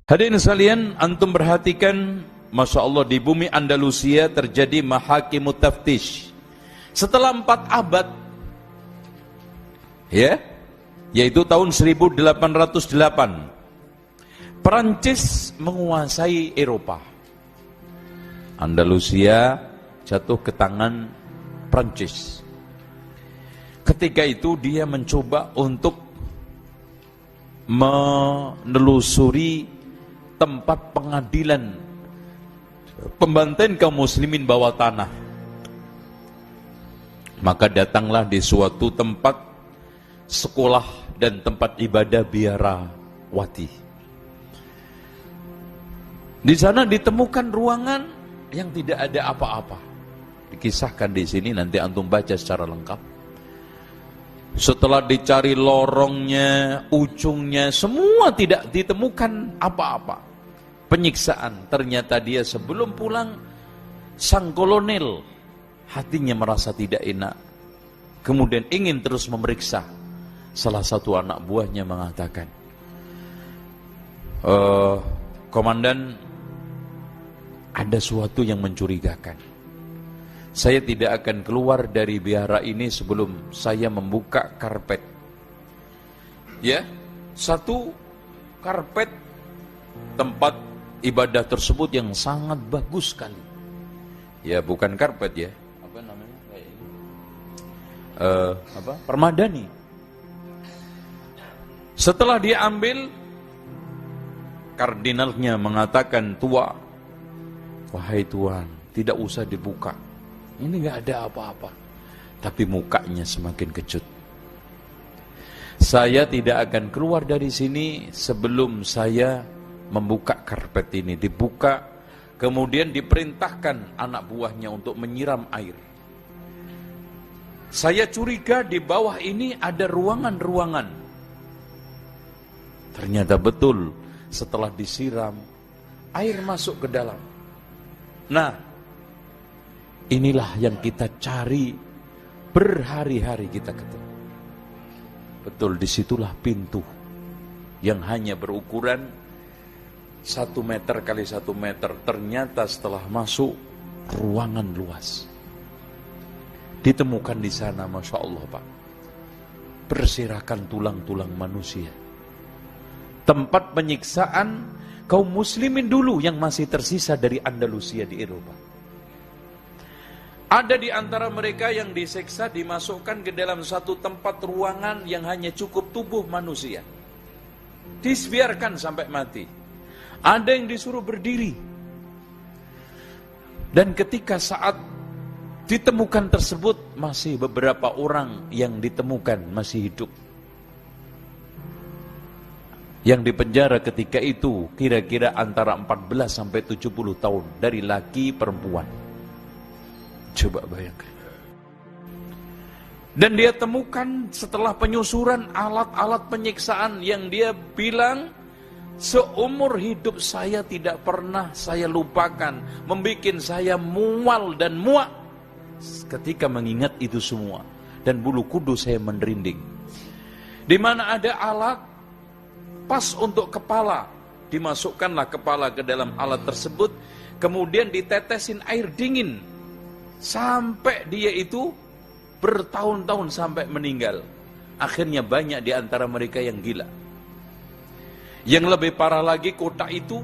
Hadirin sekalian, antum perhatikan, Masya Allah, di bumi Andalusia terjadi mahakimut taftish. Setelah 4 abad, ya, yaitu tahun 1808, Perancis menguasai Eropa. Andalusia jatuh ke tangan Perancis. Ketika itu dia mencoba untuk menelusuri tempat pengadilan pembantaian kaum muslimin bawah tanah. Maka datanglah di suatu tempat sekolah dan tempat ibadah biarawati. Di sana ditemukan ruangan yang tidak ada apa-apa. Dikisahkan di sini, nanti antum baca secara lengkap. Setelah dicari lorongnya, ujungnya, semua tidak ditemukan apa-apa. Penyiksaan, ternyata dia sebelum pulang, sang kolonel hatinya merasa tidak enak. Kemudian ingin terus memeriksa. Salah satu anak buahnya mengatakan, komandan, ada sesuatu yang mencurigakan. Saya tidak akan keluar dari biara ini sebelum saya membuka karpet. Ya, satu karpet tempat ibadah tersebut yang sangat bagus sekali. Ya, bukan karpet ya. Apa namanya? Kayak ini. Permadani. Setelah dia ambil, kardinalnya mengatakan, "Tua, wahai tuan, tidak usah dibuka. Ini enggak ada apa-apa." Tapi mukanya semakin kecut. "Saya tidak akan keluar dari sini sebelum saya membuka karpet ini." Dibuka, kemudian diperintahkan anak buahnya untuk menyiram air. "Saya curiga di bawah ini ada ruangan-ruangan." Ternyata betul, setelah disiram, air masuk ke dalam. Nah, inilah yang kita cari, berhari-hari kita ketemu. Betul, disitulah pintu yang hanya berukuran 1 meter kali 1 meter. Ternyata setelah masuk, ruangan luas. Ditemukan di sana, Masya Allah Pak, berserakan tulang-tulang manusia. Tempat penyiksaan kaum muslimin dulu yang masih tersisa dari Andalusia di Eropa. Ada di antara mereka yang disiksa, dimasukkan ke dalam satu tempat ruangan yang hanya cukup tubuh manusia. Dibiarkan sampai mati. Ada yang disuruh berdiri. Dan ketika saat ditemukan tersebut, masih beberapa orang yang ditemukan masih hidup. Yang dipenjara ketika itu kira-kira antara 14 sampai 70 tahun, dari laki perempuan. Coba bayangkan. Dan dia temukan setelah penyusuran alat-alat penyiksaan yang dia bilang, seumur hidup saya tidak pernah saya lupakan, membikin saya mual dan muak ketika mengingat itu semua, dan bulu kudus saya merinding. Di mana ada alat pas untuk kepala, dimasukkanlah kepala ke dalam alat tersebut, kemudian ditetesin air dingin sampai dia itu bertahun-tahun sampai meninggal. Akhirnya banyak di antara mereka yang gila. Yang lebih parah lagi, kotak itu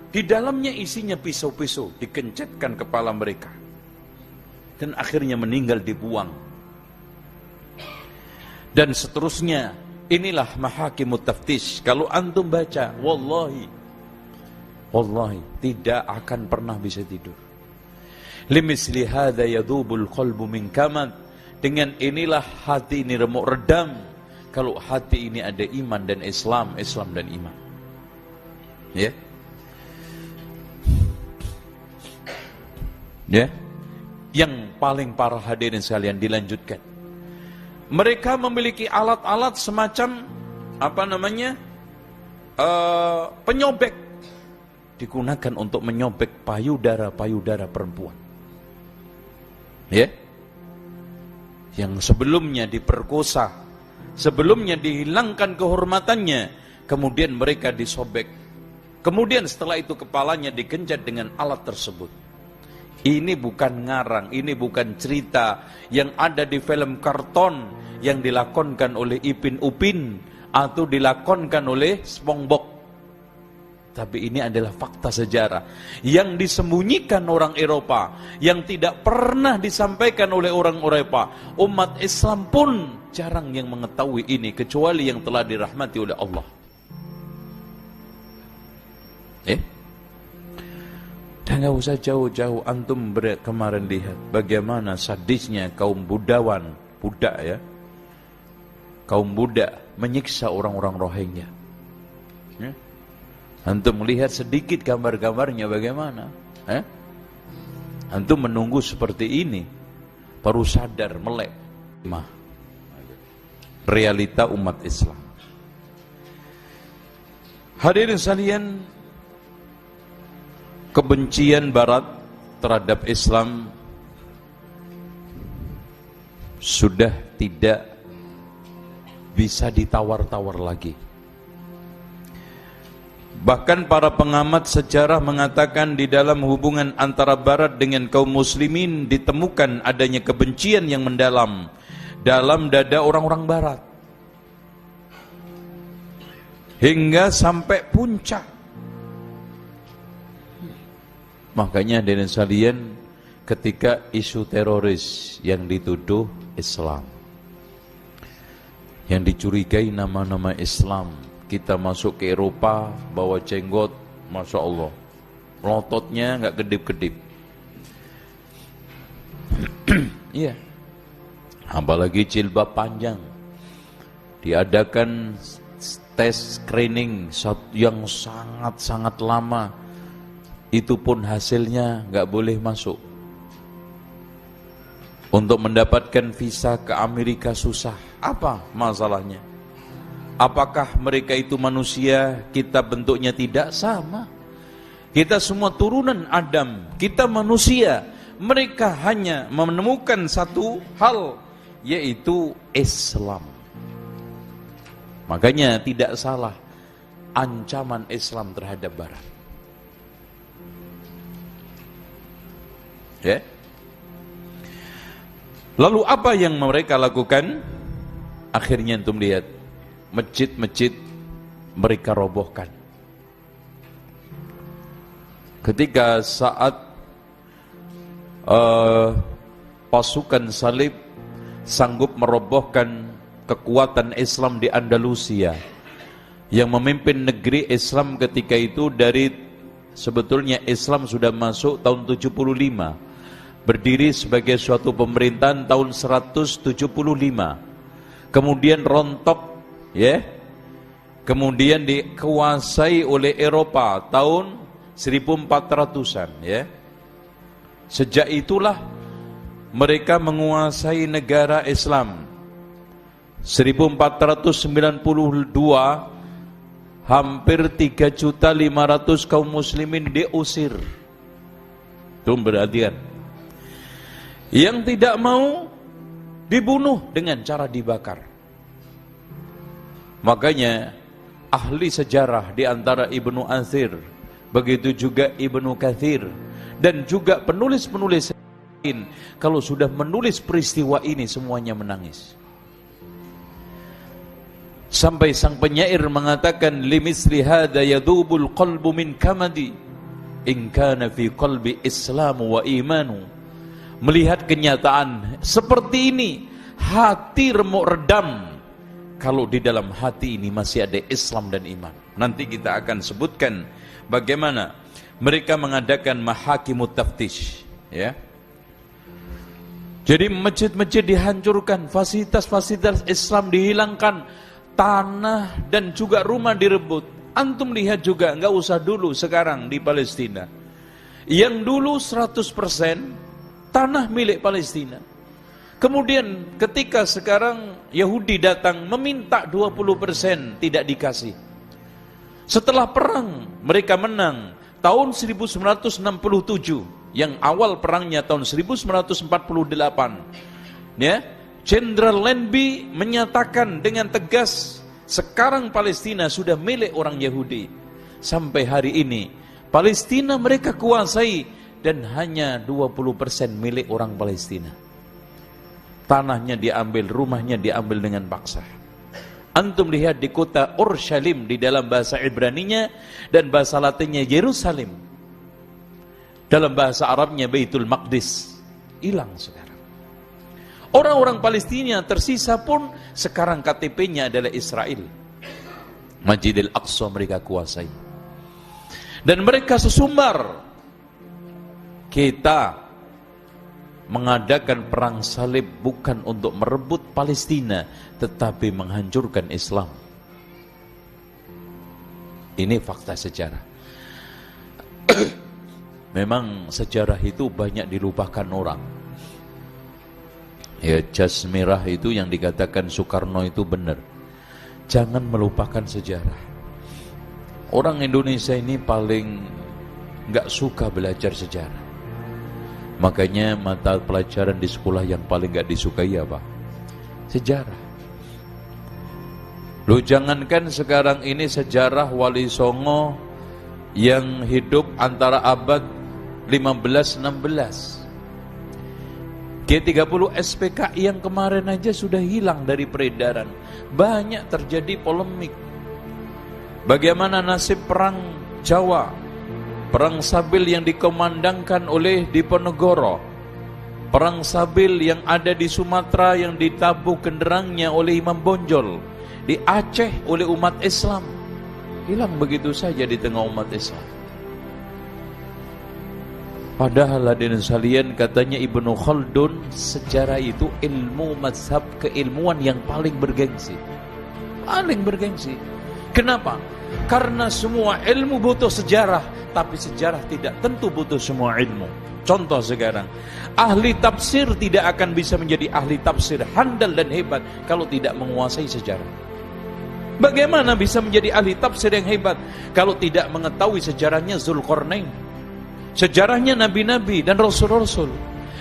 di dalamnya isinya pisau-pisau, dikencetkan kepala mereka, dan akhirnya meninggal, dibuang. Dan seterusnya. Inilah mahakimut taftish. Kalau antum baca, wallahi tidak akan pernah bisa tidur. Limisli hadza yadubul qalbu min kamad. Dengan inilah hati ini remuk redam. Kalau hati ini ada iman dan Islam, Islam dan iman. Ya. Ya. Yang paling parah, hadirin sekalian, dilanjutkan. Mereka memiliki alat-alat semacam penyobek, digunakan untuk menyobek payudara perempuan. Ya. Yang sebelumnya diperkosa, sebelumnya dihilangkan kehormatannya, kemudian mereka disobek Kemudian setelah itu kepalanya digenjat dengan alat tersebut. Ini bukan ngarang, ini bukan cerita yang ada di film karton yang dilakonkan oleh Ipin Upin atau dilakonkan oleh SpongeBob. Tapi ini adalah fakta sejarah yang disembunyikan orang Eropa, yang tidak pernah disampaikan oleh orang Eropa. Umat Islam pun jarang yang mengetahui ini, kecuali yang telah dirahmati oleh Allah. Dan gak usah jauh-jauh, antum kemarin lihat bagaimana sadisnya kaum budak ya, kaum budak menyiksa orang-orang Rohingya. Antum melihat sedikit gambar-gambarnya bagaimana? Antum menunggu seperti ini, baru sadar melek. Realita umat Islam. Hadirin sekalian, kebencian Barat terhadap Islam sudah tidak bisa ditawar-tawar lagi. Bahkan para pengamat sejarah mengatakan di dalam hubungan antara Barat dengan kaum muslimin ditemukan adanya kebencian yang mendalam dalam dada orang-orang Barat. Hingga sampai puncak. Makanya dari sekalian, ketika isu teroris yang dituduh Islam, yang dicurigai nama-nama Islam, kita masuk ke Eropa bawa jenggot, Masya Allah, melototnya nggak kedip-kedip. Iya, apalagi jilbab panjang. Diadakan tes screening yang sangat-sangat lama, itu pun hasilnya nggak boleh masuk. Untuk mendapatkan visa ke Amerika susah. Apa masalahnya? Apakah mereka itu manusia, kita bentuknya tidak sama? Kita semua turunan Adam, kita manusia. Mereka hanya menemukan satu hal, yaitu Islam. Makanya tidak salah ancaman Islam terhadap Barat. Ya. Lalu apa yang mereka lakukan? Akhirnya antum lihat, masjid-masjid mereka robohkan. Ketika saat pasukan salib sanggup merobohkan kekuatan Islam di Andalusia, yang memimpin negeri Islam ketika itu dari, sebetulnya Islam sudah masuk tahun 75, berdiri sebagai suatu pemerintahan tahun 175, kemudian rontok, ya, kemudian dikuasai oleh Eropa tahun 1400-an, ya. Sejak itulah mereka menguasai negara Islam. 1492 hampir 3.500.000 kaum muslimin diusir. Itu berarti kan, yang tidak mau dibunuh dengan cara dibakar. Makanya ahli sejarah di antara Ibnu Athir, begitu juga Ibnu Katsir, dan juga penulis-penulis lain, kalau sudah menulis peristiwa ini semuanya menangis. Sampai sang penyair mengatakan, limisli hadza yadubul qalbu min kamadi in kana fi qalbi islamu wa imanu. Melihat kenyataan seperti ini, hati remuk redam kalau di dalam hati ini masih ada Islam dan iman. Nanti kita akan sebutkan bagaimana mereka mengadakan mahakimut taftish, ya. Jadi masjid-masjid dihancurkan, fasilitas-fasilitas Islam dihilangkan, tanah dan juga rumah direbut. Antum lihat juga, enggak usah dulu, sekarang di Palestina. Yang dulu 100% tanah milik Palestina. Kemudian ketika sekarang Yahudi datang meminta 20%, tidak dikasih. Setelah perang mereka menang tahun 1967, yang awal perangnya tahun 1948, ya. Jenderal Lenby menyatakan dengan tegas, sekarang Palestina sudah milik orang Yahudi. sampai hari ini Palestina mereka kuasai, dan hanya 20% milik orang Palestina. Tanahnya diambil, rumahnya diambil dengan paksa. Antum lihat di kota Urshalim di dalam bahasa Ibraninya dan bahasa Latinnya Yerusalem. Dalam bahasa Arabnya Baitul Maqdis. Hilang sekarang. Orang-orang Palestina tersisa pun sekarang KTP-nya adalah Israel. Masjidil Aqsa mereka kuasai. Dan mereka sesumbar. Kita mengadakan perang salib bukan untuk merebut Palestina, tetapi menghancurkan Islam. Ini fakta sejarah. Memang sejarah itu banyak dilupakan orang. Ya, jas merah itu yang dikatakan Soekarno itu benar. Jangan melupakan sejarah. Orang Indonesia ini paling nggak suka belajar sejarah. Makanya mata pelajaran di sekolah yang paling nggak disukai apa? Sejarah. Loh, jangankan sekarang ini sejarah Wali Songo yang hidup antara abad 15-16. G30 SPKI yang kemarin aja sudah hilang dari peredaran. Banyak terjadi polemik. Bagaimana nasib perang Jawa? Perang Sabil yang dikomandangkan oleh Diponegoro, perang Sabil yang ada di Sumatera yang ditabuh genderangnya oleh Imam Bonjol, di Aceh oleh umat Islam, hilang begitu saja di tengah umat Islam. Padahal hadirin sekalian, katanya Ibnu Khaldun, sejarah itu ilmu mazhab, keilmuan yang paling bergengsi. Paling bergengsi. Kenapa? Karena semua ilmu butuh sejarah, tapi sejarah tidak tentu butuh semua ilmu. Contoh sekarang, ahli tafsir tidak akan bisa menjadi ahli tafsir handal dan hebat kalau tidak menguasai sejarah. Bagaimana bisa menjadi ahli tafsir yang hebat kalau tidak mengetahui sejarahnya Zulkarnain, sejarahnya nabi-nabi dan rasul-rasul,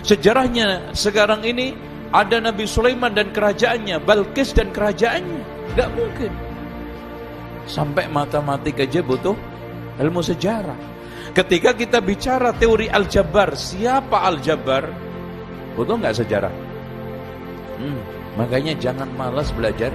sejarahnya sekarang ini ada Nabi Sulaiman dan kerajaannya, Balkis dan kerajaannya. Gak mungkin. Sampai matematik aja butuh ilmu sejarah. Ketika kita bicara teori Al-Jabbar, siapa Al-Jabbar? Butuh nggak sejarah? Makanya jangan malas belajar